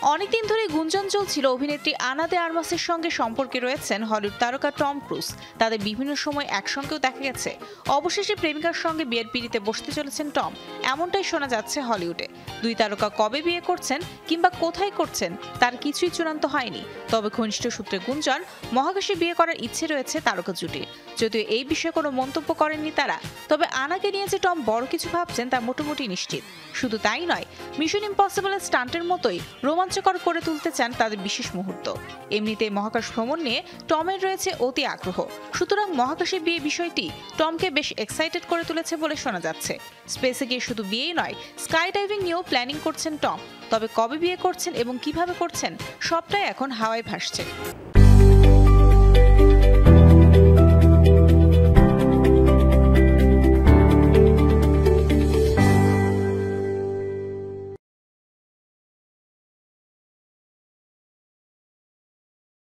অনেকদিন ধরে গুঞ্জন চলছিল অভিনেত্রী আনা দে আর্মাসের সঙ্গে সম্পর্কে রয়েছেন হলিউড তারকা টম ক্রুজ। তাদের বিভিন্ন সময় একসঙ্গেও দেখা গেছে। অবশেষে প্রেমিকার সঙ্গে বিয়ের পিঁড়িতে বসতে চলেছেন টম, এমনটাই শোনা যাচ্ছে হলিউডে। দুই তারকা কবে বিয়ে করছেন কিংবা কোথায় করছেন তার কিছুই চূড়ান্ত হয়নি। তবে ঘনিষ্ঠ সূত্রে গুঞ্জন, মহাকাশে বিয়ে করার ইচ্ছে রয়েছে তারকা জুটির। যদিও এই বিষয়ে কোনো মন্তব্য করেননি তারা, তবে আনাকে নিয়ে যে টম বড় কিছু ভাবছেন তা মোটামুটি নিশ্চিত। শুধু তাই নয়, মিশন ইম্পসিবলের স্টান্টের মতোই রোমাঞ্চকর করে তুলতে চান তাদের বিশেষ মুহূর্ত। এমনিতেই মহাকাশ ভ্রমণ নিয়ে টমের রয়েছে অতি আগ্রহ, সুতরাং মহাকাশে বিয়ে বিষয়টি টমকে বেশ এক্সাইটেড করে তুলেছে বলে শোনা যাচ্ছে। স্পেসে গিয়ে শুধু বিয়েই নয়, স্কাই ডাইভিং নিয়েও প্ল্যানিং করছেন টম। তবে কবে বিয়ে করছেন এবং কিভাবে করছেন সবটাই এখন হাওয়ায় ভাসছে।